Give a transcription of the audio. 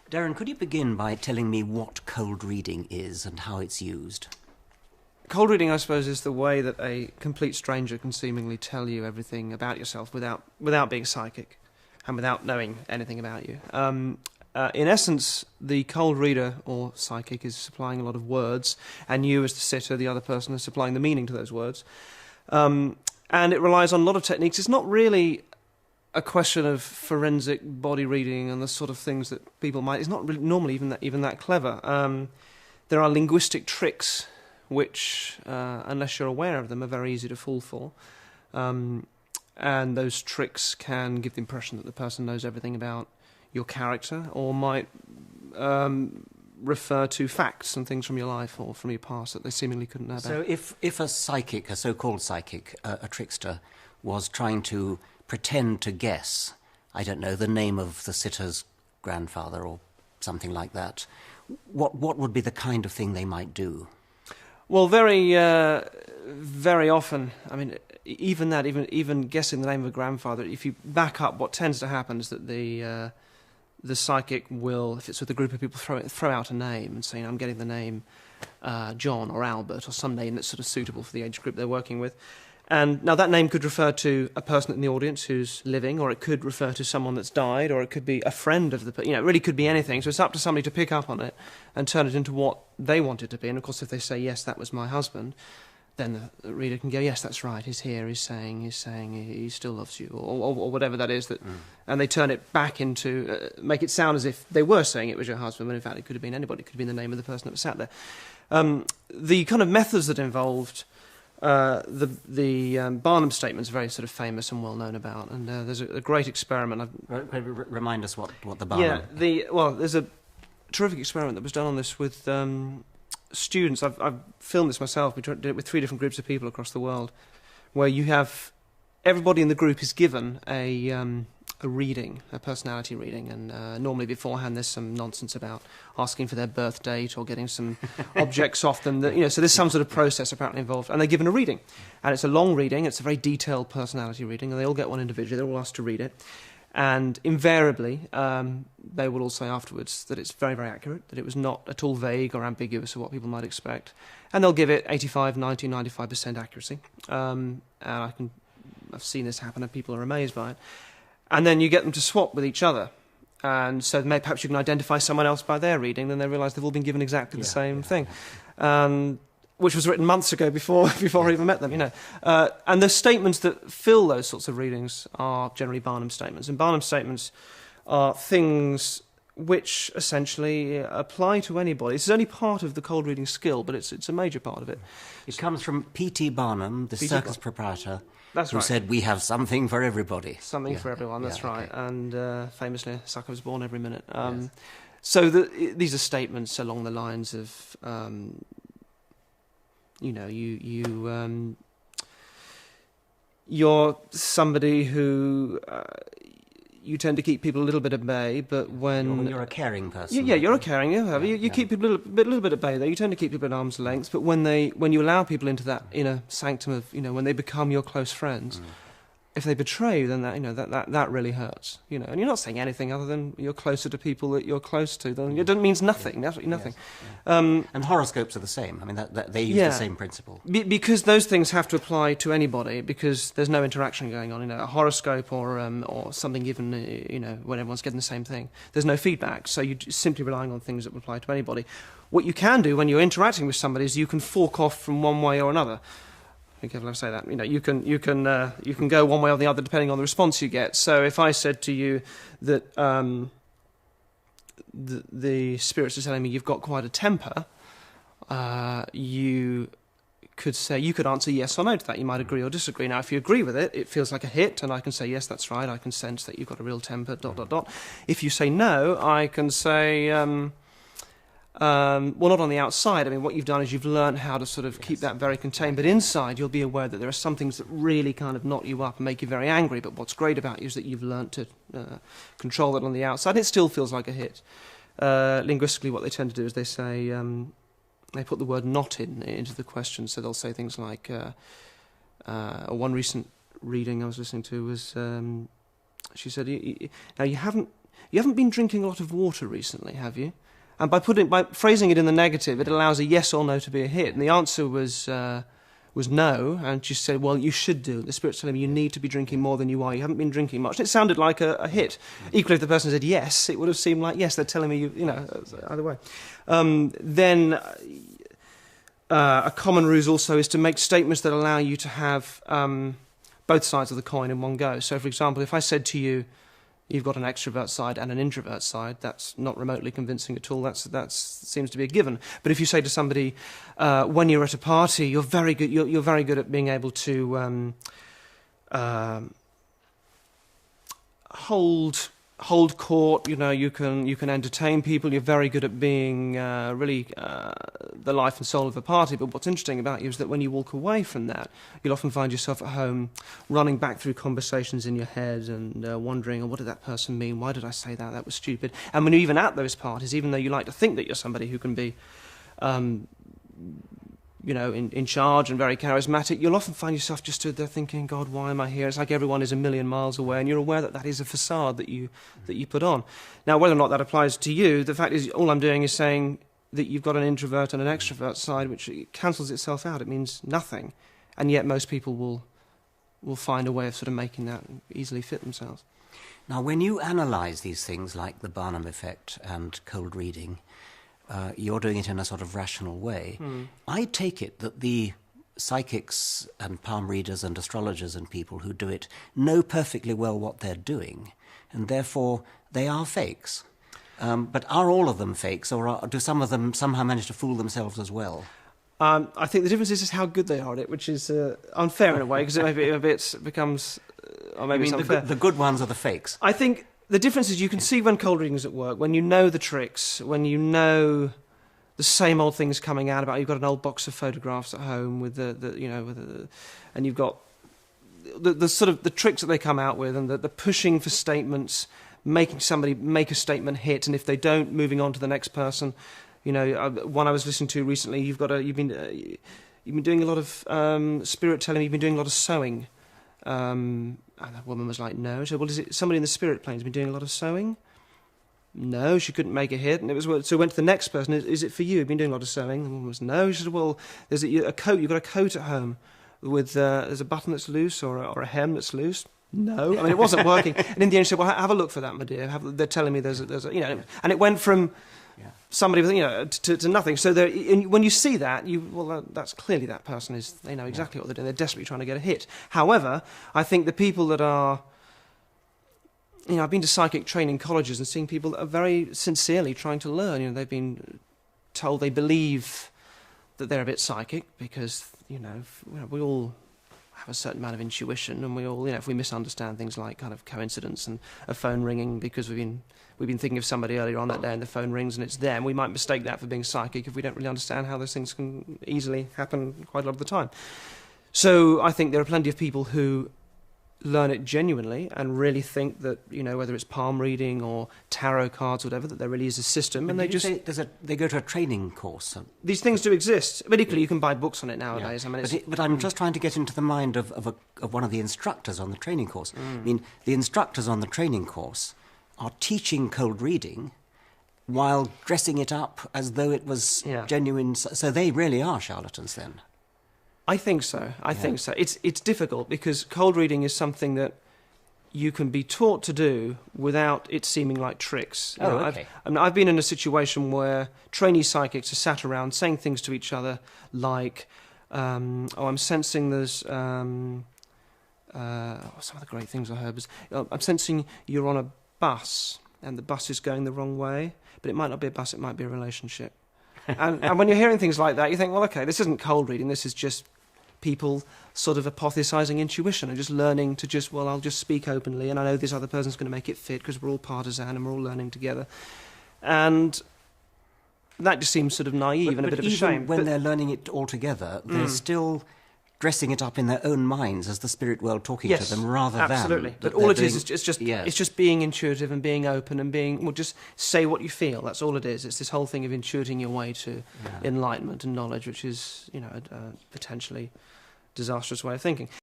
Derren, could you begin by telling me what cold reading is and how it's used? Cold reading, I suppose, is the way that a complete stranger can seemingly tell you everything about yourself without being psychic and without knowing anything about you. In essence, the cold reader or psychic is supplying a lot of words, and you as the sitter, the other person, is supplying the meaning to those words. And it relies on a lot of techniques. It's not really a question of forensic body reading and the sort of things that people might... It's not really normally even that clever. There are linguistic tricks which, unless you're aware of them, are very easy to fall for. And those tricks can give the impression that the person knows everything about your character, or might refer to facts and things from your life or from your past that they seemingly couldn't know about. So if a psychic, a so-called psychic, a trickster, was trying to pretend to guess, I don't know, the name of the sitter's grandfather or something like that, what would be the kind of thing they might do? Well, very often, I mean, even guessing the name of a grandfather, if you back up, what tends to happen is that the psychic will, if it's with a group of people, throw out a name and say, I'm getting the name John or Albert or some name that's sort of suitable for the age group they're working with. And now that name could refer to a person in the audience who's living, or it could refer to someone that's died, or it could be a friend of the... it really could be anything. So it's up to somebody to pick up on it and turn it into what they want it to be. And of course, if they say, yes, that was my husband, then the reader can go, yes, that's right, he's here, he's saying he still loves you, or whatever that is. And they turn it back into... make it sound as if they were saying it was your husband, when in fact it could have been anybody. It could have been the name of the person that was sat there. The kind of methods that involved... the Barnum statement's very sort of famous and well known about, and there's a great experiment. Remind us what the Barnum... Yeah, there's a terrific experiment that was done on this with students. I've filmed this myself. We did it with 3 different groups of people across the world, where you have... everybody in the group is given a reading, a personality reading, and normally beforehand there's some nonsense about asking for their birth date or getting some objects off them. So there's some sort of process apparently involved, and they're given a reading. And it's a long reading, it's a very detailed personality reading, and they all get one individually, they're all asked to read it. And invariably, they will all say afterwards that it's very, very accurate, that it was not at all vague or ambiguous of what people might expect. And they'll give it 85, 90, 95% accuracy. And I've seen this happen, and people are amazed by it. And then you get them to swap with each other. And so perhaps you can identify someone else by their reading, then they realise they've all been given exactly the same thing. Which was written months ago before I even met them, And the statements that fill those sorts of readings are generally Barnum statements. And Barnum statements are things which essentially apply to anybody. It's only part of the cold reading skill, but it's a major part of it. It comes from P.T. Barnum, the circus proprietor, who said, we have something for everybody. Something for everyone, that's right. Okay. And famously, a sucker was born every minute. So these are statements along the lines of, you're somebody who... you tend to keep people a little bit at bay, but when... You're a caring person. You're a caring... You keep people a little bit at bay, though. You tend to keep people at arm's length, but when you allow people into that inner sanctum of, when they become your close friends, if they betray you, then that really hurts, And you're not saying anything other than you're closer to people that you're close to. Then it means nothing, absolutely nothing. Yes. And horoscopes are the same. I mean, they use the same principle. Because those things have to apply to anybody, because there's no interaction going on. A horoscope or something given, when everyone's getting the same thing. There's no feedback, so you're simply relying on things that would apply to anybody. What you can do when you're interacting with somebody is you can fork off from one way or another. Be careful I say that. You can go one way or the other depending on the response you get. So if I said to you that the spirits are telling me you've got quite a temper, you could answer yes or no to that. You might agree or disagree. Now, if you agree with it, it feels like a hit, and I can say yes, that's right. I can sense that you've got a real temper. ... If you say no, I can say. Well, not on the outside. I mean, what you've done is you've learned how to sort of keep that very contained. But inside, you'll be aware that there are some things that really kind of knock you up and make you very angry. But what's great about you is that you've learned to control it on the outside. It still feels like a hit. Linguistically, what they tend to do is they say, they put the word not into the question. So they'll say things like, one recent reading I was listening to was, she said, now you haven't you haven't been drinking a lot of water recently, have you? And by phrasing it in the negative, it allows a yes or no to be a hit. And the answer was no, and she said, well, you should do. The Spirit's telling me you need to be drinking more than you are. You haven't been drinking much. And it sounded like a hit. Equally, if the person said yes, it would have seemed like, yes, they're telling me, either way. Then a common ruse also is to make statements that allow you to have both sides of the coin in one go. So, for example, if I said to you, you've got an extrovert side and an introvert side, that's not remotely convincing at all. That seems to be a given. But if you say to somebody, when you're at a party, you're very good at being able to hold court. You can entertain people. You're very good at being really the life and soul of a party. But what's interesting about you is that when you walk away from that, you'll often find yourself at home running back through conversations in your head and wondering, oh, what did that person mean? Why did I say that? That was stupid. And when you're even at those parties, even though you like to think that you're somebody who can be in charge and very charismatic, you'll often find yourself just stood there thinking, God, why am I here? It's like everyone is a million miles away, and you're aware that that is a facade that you put on. Now, whether or not that applies to you, the fact is all I'm doing is saying that you've got an introvert and an extrovert side, which cancels itself out. It means nothing. And yet most people will find a way of sort of making that easily fit themselves. Now, when you analyse these things like the Barnum effect and cold reading, you're doing it in a sort of rational way. I take it that the psychics and palm readers and astrologers and people who do it know perfectly well what they're doing, and therefore they are fakes. But are all of them fakes, or do some of them somehow manage to fool themselves as well? I think the difference is how good they are at it, which is unfair in a way, because it maybe a bit becomes, or maybe it's unfair. The good ones are the fakes? I think the difference is you can see when cold reading is at work, when you know the tricks, when you know the same old things coming out about. You've got an old box of photographs at home with and you've got the sort of the tricks that they come out with, and the pushing for statements, making somebody make a statement hit, and if they don't, moving on to the next person. One I was listening to recently, you've been doing a lot of spirit telling me you've been doing a lot of sewing. And that woman was like, no. She said, well, is it somebody in the spirit plane has been doing a lot of sewing? No, she couldn't make a hit. And so went to the next person, is it for you? You've been doing a lot of sewing? The woman was, no. She said, well, there's a coat, you've got a coat at home with, there's a button that's loose or a hem that's loose. No. I mean, it wasn't working. And in the end she said, well, have a look for that, my dear. They're telling me there's a, and it went from somebody with, to nothing. So when you see that, that's clearly that person they know exactly what they're doing. They're desperately trying to get a hit. However, I think the people that are, I've been to psychic training colleges and seeing people that are very sincerely trying to learn. They've been told they believe that they're a bit psychic because, we all have a certain amount of intuition, and we all, if we misunderstand things like kind of coincidence and a phone ringing because we've been thinking of somebody earlier on that day and the phone rings and it's them, we might mistake that for being psychic if we don't really understand how those things can easily happen quite a lot of the time. So I think there are plenty of people who learn it genuinely and really think that, whether it's palm reading or tarot cards or whatever, that there really is a system. But and they go to a training course. These things do exist. But equally, you can buy books on it nowadays. Yeah. I mean, but I'm just trying to get into the mind of one of the instructors on the training course. I mean, the instructors on the training course are teaching cold reading while dressing it up as though it was genuine. So they really are charlatans then. I think so. I think so. It's difficult because cold reading is something that you can be taught to do without it seeming like tricks. Okay. I've been in a situation where trainee psychics are sat around saying things to each other like, I'm sensing there's... some of the great things I heard was, I'm sensing you're on a bus and the bus is going the wrong way, but it might not be a bus, it might be a relationship. And when you're hearing things like that, you think, well, okay, this isn't cold reading, this is just people sort of apotheosizing intuition and just learning to I'll just speak openly and I know this other person's going to make it fit because we're all partisan and we're all learning together. And that just seems sort of naive and a bit of a shame. When they're learning it all together, they're still dressing it up in their own minds as the spirit world talking to them rather than... Absolutely. But all it is it's just being intuitive and being open and just say what you feel. That's all it is. It's this whole thing of intuiting your way to enlightenment and knowledge, which is, a potentially disastrous way of thinking.